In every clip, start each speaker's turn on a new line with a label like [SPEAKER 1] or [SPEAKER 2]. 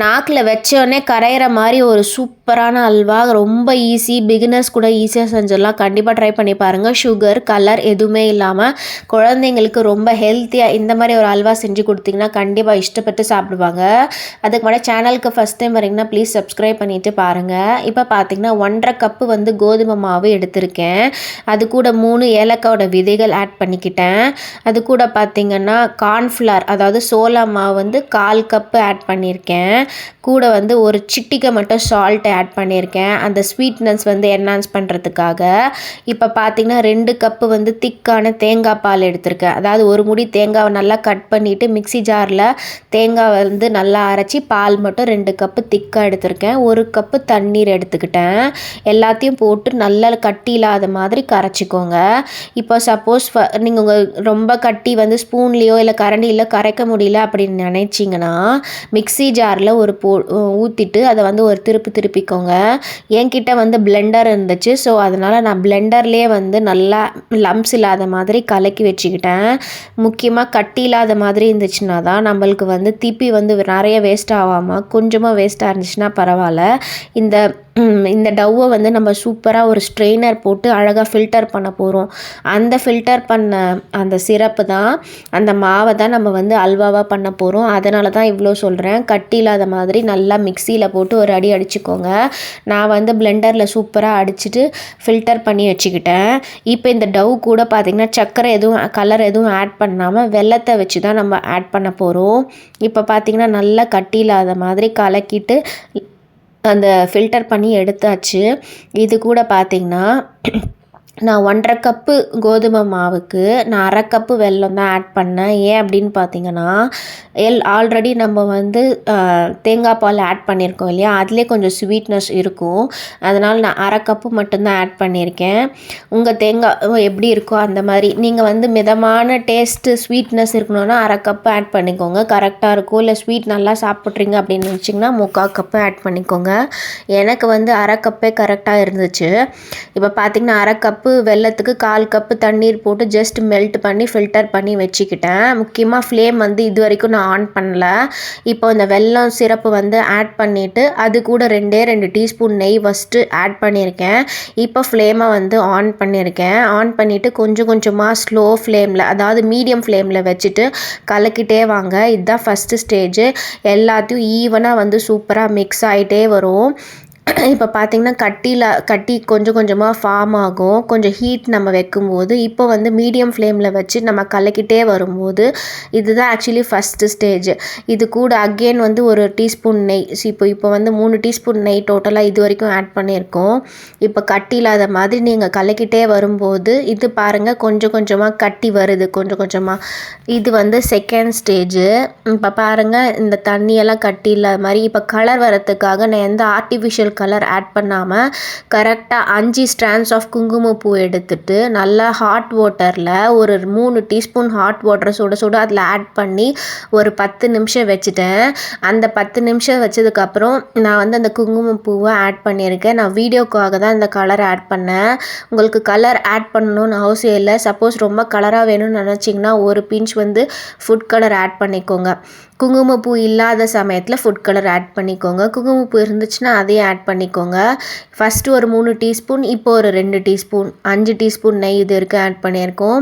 [SPEAKER 1] நாக்கில் வச்சோடனே கரையிற மாதிரி ஒரு சூப்பரான அல்வா. ரொம்ப ஈஸி, பிகினர்ஸ் கூட ஈஸியாக செஞ்சிடலாம். கண்டிப்பாக ட்ரை பண்ணி பாருங்கள். சுகர், கலர் எதுவுமே இல்லாமல் குழந்தைங்களுக்கு ரொம்ப ஹெல்த்தியாக இந்த மாதிரி ஒரு அல்வா செஞ்சு கொடுத்தீங்கன்னா கண்டிப்பாக இஷ்டப்பட்டு சாப்பிடுவாங்க. அதுக்கு முன்னாடி சேனலுக்கு ஃபஸ்ட் டைம் வரீங்கன்னா ப்ளீஸ் சப்ஸ்கிரைப் பண்ணிவிட்டு பாருங்கள். இப்போ பார்த்தீங்கன்னா 1.5 கப்பு வந்து கோதுமை மாவு எடுத்திருக்கேன். அது கூட 3 ஏலக்காயோட விதைகள் ஆட் பண்ணிக்கிட்டேன். அது கூட பார்த்திங்கன்னா கார்ன்ஃப்ளவர், அதாவது சோளா மாவு வந்து 1/4 கப்பு ஆட் பண்ணியிருக்கேன். கூட வந்து ஒரு சிட்டிகை மட்டும் சால்ட் ஆட் பண்ணியிருக்கேன், அந்த ஸ்வீட்னஸ் வந்து என்ஹான்ஸ் பண்ணுறதுக்காக. இப்போ பார்த்திங்கன்னா 2 கப்பு வந்து திக்கான தேங்காய் பால் எடுத்திருக்கேன். அதாவது ஒரு முடி தேங்காவை நல்லா கட் பண்ணிவிட்டு மிக்சி ஜாரில் தேங்காய் வந்து நல்லா அரைச்சி பால் மட்டும் 2 கப்பு திக்காக எடுத்திருக்கேன். 1 கப்பு தண்ணீர் எடுத்துக்கிட்டேன். எல்லாத்தையும் போட்டு நல்லா கட்டி இல்லாத மாதிரி கரைச்சிக்கோங்க. இப்போ சப்போஸ் நீங்கள் ரொம்ப கட்டி வந்து ஸ்பூன்லேயோ இல்லை கரண்டியில் கரைக்க முடியல அப்படின்னு நினச்சிங்கன்னா மிக்சி ஜாரில் ஒரு ஊற்றிட்டு அதை வந்து ஒரு திருப்பிக்கோங்க. என்கிட்ட வந்து பிளெண்டர் இருந்துச்சு, ஸோ அதனால் நான் பிளெண்டர்லேயே வந்து நல்லா லம்ப்ஸ் இல்லாத மாதிரி கலக்கி வச்சுக்கிட்டேன். முக்கியமாக கட்டி இல்லாத மாதிரி இருந்துச்சுன்னா தான் நம்மளுக்கு வந்து திப்பி வந்து நிறைய வேஸ்ட் ஆகாமல் கொஞ்சமாக வேஸ்ட்டாக இருந்துச்சுன்னா பரவாயில்ல. இந்த டவ்வை வந்து நம்ம சூப்பராக ஒரு ஸ்ட்ரெயினர் போட்டு அழகாக ஃபில்டர் பண்ண போகிறோம். அந்த ஃபில்டர் பண்ண அந்த சிரப்பு தான், அந்த மாவை தான் நம்ம வந்து அல்வாவாக பண்ண போகிறோம். அதனால தான் இவ்வளோ சொல்கிறேன். கட்டி இல்லாத மாதிரி நல்லா மிக்சியில் போட்டு ஒரு அடி அடிச்சுக்கோங்க. நான் வந்து பிளெண்டரில் சூப்பராக அடிச்சுட்டு ஃபில்டர் பண்ணி வச்சுக்கிட்டேன். இப்போ இந்த டவ் கூட பார்த்திங்கன்னா சர்க்கரை எதுவும் கலர் எதுவும் ஆட் பண்ணாமல் வெல்லத்தை வச்சு தான் நம்ம ஆட் பண்ண போகிறோம். இப்போ பார்த்திங்கன்னா நல்லா கட்டி இல்லாத மாதிரி கலக்கிட்டு அந்த ஃபில்டர் பண்ணி எடுத்தாச்சு. இது கூட பார்த்திங்கன்னா நான் 1.5 கப்பு கோதுமை மாவுக்கு நான் 1/2 கப்பு வெல்லம் தான் ஆட் பண்ணேன். ஏன் அப்படின்னு பார்த்தீங்கன்னா ஆல்ரெடி நம்ம வந்து தேங்காய் பால் ஆட் பண்ணியிருக்கோம் இல்லையா, அதிலே கொஞ்சம் ஸ்வீட்னஸ் இருக்கும். அதனால் நான் 1/2 கப்பு மட்டும்தான் ஆட் பண்ணியிருக்கேன். உங்கள் தேங்காய் எப்படி இருக்கோ அந்த மாதிரி நீங்கள் வந்து மிதமான டேஸ்ட்டு ஸ்வீட்னஸ் இருக்கணும்னா 1/2 கப்பு ஆட் பண்ணிக்கோங்க, கரெக்டாக இருக்கும். இல்லை ஸ்வீட் நல்லா சாப்பிட்றீங்க அப்படின்னு நினச்சிங்கன்னா 3/4 கப்பு ஆட் பண்ணிக்கோங்க. எனக்கு வந்து 1/2 கப்பே கரெக்டாக இருந்துச்சு. இப்போ பார்த்திங்கன்னா 1/2 கப்பு வெல்லத்துக்கு 1/4 கப்பு தண்ணீர் போட்டு ஜஸ்ட் மெல்ட் பண்ணி ஃபில்டர் பண்ணி வச்சுக்கிட்டேன். முக்கியமாக ஃப்ளேம் வந்து இது வரைக்கும் நான் ஆன் பண்ணல. இப்போ இந்த வெல்லம் சிரப்பு வந்து ஆட் பண்ணிவிட்டு அது கூட 2 டீஸ்பூன் நெய் ஃபஸ்ட்டு ஆட் பண்ணியிருக்கேன். இப்போ ஃப்ளேமை வந்து ஆன் பண்ணியிருக்கேன். ஆன் பண்ணிவிட்டு கொஞ்சம் கொஞ்சமாக ஸ்லோ ஃப்ளேமில், அதாவது மீடியம் ஃப்ளேமில் வச்சுட்டு கலக்கிட்டே வாங்க. இதுதான் ஃபஸ்ட்டு ஸ்டேஜு. எல்லாத்தையும் ஈவனாக வந்து சூப்பராக மிக்ஸ் ஆகிட்டே வரும். இப்போ பார்த்திங்கன்னா கட்டி கொஞ்சம் கொஞ்சமாக ஃபார்ம் ஆகும். கொஞ்சம் ஹீட் நம்ம வைக்கும்போது இப்போ வந்து மீடியம் ஃப்ளேமில் வச்சு நம்ம கலக்கிட்டே வரும்போது இதுதான் ஆக்சுவலி ஃபஸ்ட்டு ஸ்டேஜ். இது கூட அகெயின் வந்து ஒரு டீஸ்பூன் நெய், இப்போ வந்து 3 டீஸ்பூன் நெய் டோட்டலாக இது வரைக்கும் ஆட் பண்ணியிருக்கோம். இப்போ கட்டி இல்லாத மாதிரி நீங்கள் கலக்கிட்டே வரும்போது இது பாருங்கள் கொஞ்சம் கொஞ்சமாக கட்டி வருது கொஞ்சம் கொஞ்சமாக. இது வந்து செகண்ட் ஸ்டேஜு. இப்போ பாருங்கள் இந்த தண்ணியெல்லாம் கட்டி இல்லாத மாதிரி. இப்போ கலர் வரத்துக்காக நான் எந்த ஆர்டிஃபிஷியல் கலர் ஆட் பண்ணாமல் கரெக்டாக 5 ஸ்ட்ராண்ட்ஸ் ஆஃப் குங்குமப்பூ எடுத்துட்டு நல்லா ஹாட் வாட்டரில் ஒரு 3 டீஸ்பூன் ஹாட் வாட்டரை சுட அதில் ஆட் பண்ணி ஒரு 10 நிமிஷம் வச்சுட்டேன். அந்த 10 நிமிஷம் வச்சதுக்கப்புறம் நான் வந்து அந்த குங்குமப்பூவை ஆட் பண்ணியிருக்கேன். நான் வீடியோக்காக தான் இந்த கலர் ஆட் பண்ணேன். உங்களுக்கு கலர் ஆட் பண்ணணும்னு அவசியம் இல்லை. சப்போஸ் ரொம்ப கலராக வேணும்னு நினச்சிங்கன்னா ஒரு பிஞ்ச் வந்து ஃபுட் கலர் ஆட் பண்ணிக்கோங்க. குங்குமப்பூ இல்லாத சமயத்தில் ஃபுட் கலர் ஆட் பண்ணிக்கோங்க. குங்குமப்பூ இருந்துச்சுன்னா அதையும் ஆட் பண்ணிக்கோங்க. ஃபஸ்ட்டு ஒரு 3 டீஸ்பூன், இப்போ ஒரு 2 டீஸ்பூன், 5 டீஸ்பூன் நெய் இது வரைக்கும் ஆட் பண்ணியிருக்கோம்.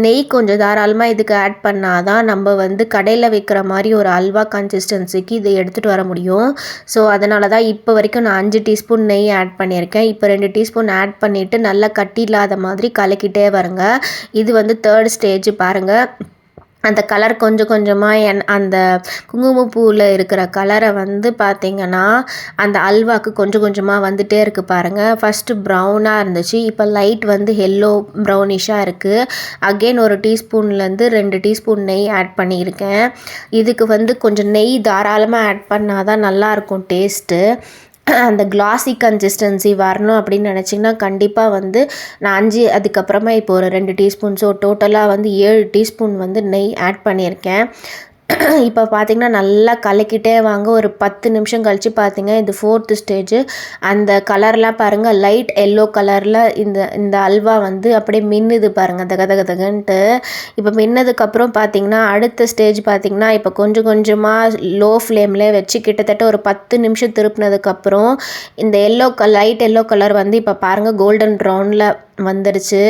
[SPEAKER 1] நெய் கொஞ்சம் தாராளமாக இதுக்கு ஆட் பண்ணால் தான் நம்ம வந்து கடையில் வைக்கிற மாதிரி ஒரு அல்வா கன்சிஸ்டன்சிக்கு இதை எடுத்துகிட்டு வர முடியும். ஸோ அதனால தான் இப்போ வரைக்கும் நான் 5 டீஸ்பூன் நெய் ஆட் பண்ணியிருக்கேன். இப்போ 2 டீஸ்பூன் ஆட் பண்ணிவிட்டு நல்லா கட்டி இல்லாத மாதிரி கலக்கிட்டே வருங்க. இது வந்து தேர்ட் ஸ்டேஜ். பாருங்கள் அந்த கலர் கொஞ்சம் கொஞ்சமாக அந்த குங்குமப்பூவில் இருக்கிற கலரை வந்து பார்த்திங்கன்னா அந்த அல்வாவுக்கு கொஞ்சம் கொஞ்சமாக வந்துகிட்டே இருக்குது பாருங்கள். ஃபஸ்ட்டு ப்ரௌனாக இருந்துச்சு, இப்போ லைட் வந்து எல்லோ ப்ரௌனிஷாக இருக்குது. அகெயின் ஒரு டீஸ்பூன்லேருந்து 2 டீஸ்பூன் நெய் ஆட் பண்ணியிருக்கேன். இதுக்கு வந்து கொஞ்சம் நெய் தாராளமாக ஆட் பண்ணால் தான் நல்லாயிருக்கும் டேஸ்ட்டு. அந்த கிளாஸி கன்சிஸ்டன்சி வரணும் அப்படின்னு நினச்சிங்கன்னா கண்டிப்பாக வந்து நான் 5 அதுக்கப்புறமா இப்போ ஒரு 2 டீஸ்பூன், ஸோ டோட்டலாக வந்து 7 டீஸ்பூன் வந்து நெய் ஆட் பண்ணியிருக்கேன். இப்போ பார்த்தீங்கன்னா நல்லா கலக்கிட்டே வாங்க. ஒரு 10 நிமிஷம் கழிச்சு பார்த்தீங்க இது 4th ஸ்டேஜ். அந்த கலர்லாம் பாருங்கள் லைட் எல்லோ கலரில் இந்த இந்த அல்வா வந்து அப்படியே மின்னுது பாருங்கள் தக தக தகன்ட்டு. இப்போ மின்னதுக்கப்புறம் பார்த்தீங்கன்னா அடுத்த ஸ்டேஜ் பார்த்தீங்கன்னா இப்போ கொஞ்சம் கொஞ்சமாக லோ ஃப்ளேம்லேயே வச்சு கிட்டத்தட்ட ஒரு 10 நிமிஷம் திருப்பினதுக்கப்புறம் இந்த லைட் எல்லோ கலர் வந்து இப்போ பாருங்கள் கோல்டன் ப்ரௌனில் வந்துடுச்சு.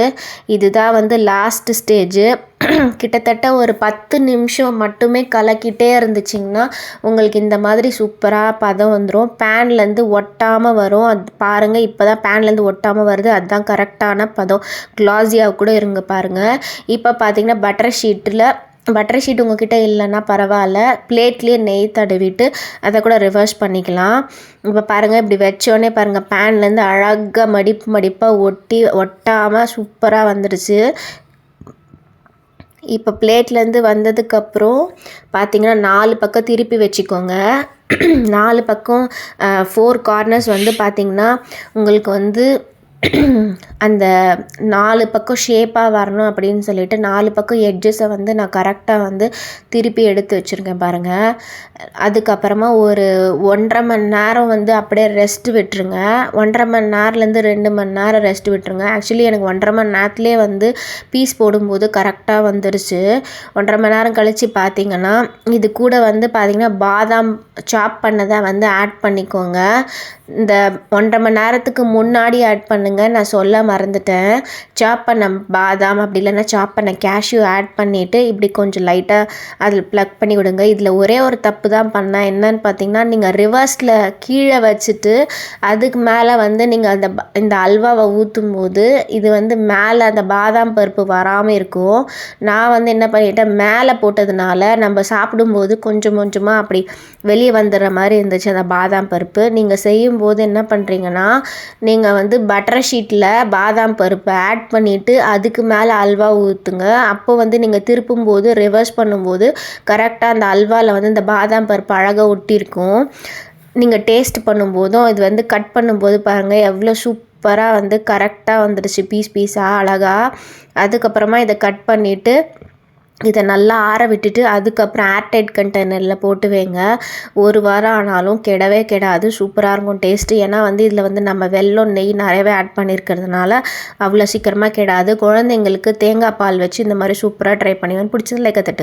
[SPEAKER 1] இதுதான் வந்து லாஸ்ட் ஸ்டேஜு. கிட்டத்தட்ட ஒரு 10 நிமிஷம் மட்டுமே கலக்கிட்டே இருந்துச்சிங்கன்னா உங்களுக்கு இந்த மாதிரி சூப்பராக பதம் வந்துடும். பேன்லேருந்து ஒட்டாமல் வரும். அது பாருங்கள் இப்போ தான் பேன்லேருந்து ஒட்டாமல் வருது. அதுதான் கரெக்டான பதம். க்ளாஸியாக கூட இருங்க பாருங்கள். இப்போ பார்த்தீங்கன்னா பட்டர் ஷீட் உங்ககிட்ட இல்லைன்னா பரவாயில்ல, பிளேட்லேயே நெய் தடவிட்டு அதை கூட ரிவர்ஸ் பண்ணிக்கலாம். இப்போ பாருங்கள் இப்படி வச்சோடனே பாருங்கள் பேன்லேருந்து அழகாக மடிப்பாக ஒட்டாமல் சூப்பராக வந்துடுச்சு. இப்போ பிளேட்லேருந்து வந்ததுக்கப்புறம் பார்த்தீங்கன்னா 4 பக்கம் திருப்பி வச்சுக்கோங்க. 4 பக்கம் 4 கார்னர்ஸ் வந்து பார்த்திங்கன்னா உங்களுக்கு வந்து அந்த 4 பக்கம் ஷேப்பாக வரணும் அப்படின்னு சொல்லிட்டு 4 பக்கம் எட்ஜஸை வந்து நான் கரெக்டாக வந்து திருப்பி எடுத்து வச்சுருக்கேன் பாருங்கள். அதுக்கப்புறமா ஒரு 1.5 மணி நேரம் வந்து அப்படியே ரெஸ்ட் விட்டுருங்க. 1.5 மணி நேரத்துலேருந்து 2 மணி நேரம் ரெஸ்ட் விட்டுருங்க. ஆக்சுவலி எனக்கு 1.5 மணி நேரத்துலேயே வந்து பீஸ் போடும்போது கரெக்டாக வந்துருச்சு. 1.5 மணி நேரம் கழித்து பார்த்தீங்கன்னா இது கூட வந்து பார்த்திங்கன்னா பாதாம் சாப் பண்ணதை வந்து ஆட் பண்ணிக்கோங்க. இந்த 1.5 மணி நேரத்துக்கு முன்னாடி ஆட் பண்ணுங்கள், நான் சொல்ல மறந்துட்டேன். சாப் பண்ண பாதாம் அப்படி இல்லைன்னா சாப் பண்ண கேஷ்யூ ஆட் பண்ணிவிட்டு இப்படி கொஞ்சம் லைட்டாக அதில் ப்ளக் பண்ணி விடுங்க. இதில் ஒரே ஒரு தப்பு தான் பண்ணேன். என்னன்னு பார்த்தீங்கன்னா நீங்கள் ரிவர்ஸில் கீழே வச்சுட்டு அதுக்கு மேலே வந்து நீங்கள் இந்த அல்வாவை ஊற்றும் போது இது வந்து மேலே அந்த பாதாம் பருப்பு வராமல் இருக்கும். நான் வந்து என்ன பண்ணிட்டேன், மேலே போட்டதுனால நம்ம சாப்பிடும்போது கொஞ்சம் கொஞ்சமாக அப்படி வெளியே வந்துடுற மாதிரி இருந்துச்சு அந்த பாதாம் பருப்பு. நீங்கள் செய்யும்போது என்ன பண்ணுறீங்கன்னா நீங்கள் வந்து பட்டர் ஷீட்டில் பாதாம் பருப்பை ஆட் பண்ணிவிட்டு அதுக்கு மேலே அல்வா ஊற்றுங்க. அப்போ வந்து நீங்கள் திருப்பும்போது ரிவர்ஸ் பண்ணும்போது கரெக்டாக அந்த அல்வாவில் வந்து இந்த பாதாம் பருப்பு அழகாக ஒட்டியிருக்கும். நீங்கள் டேஸ்ட் பண்ணும்போதும் இது வந்து கட் பண்ணும்போது பாருங்கள் எவ்வளோ சூப்பராக வந்து கரெக்டாக வந்துடுச்சு பீஸாக அழகாக. அதுக்கப்புறமா இதை கட் பண்ணிவிட்டு இதை நல்லா ஆற விட்டுட்டு அதுக்கப்புறம் ஏர்டைட் கண்டெய்னரில் போட்டு வைங்க. 1 வாரம் ஆனாலும் கெடாது. சூப்பராக இருக்கும் டேஸ்ட்டு. ஏன்னா வந்து இதில் வந்து நம்ம வெல்லம் நெய் நிறையவே ஆட் பண்ணியிருக்கிறதுனால அவ்வளோ சீக்கிரமாக கெடாது. குழந்தைங்களுக்கு தேங்காய் பால் வச்சு இந்த மாதிரி சூப்பராக ட்ரை பண்ணி பிடிச்சது லைக் தட்டு.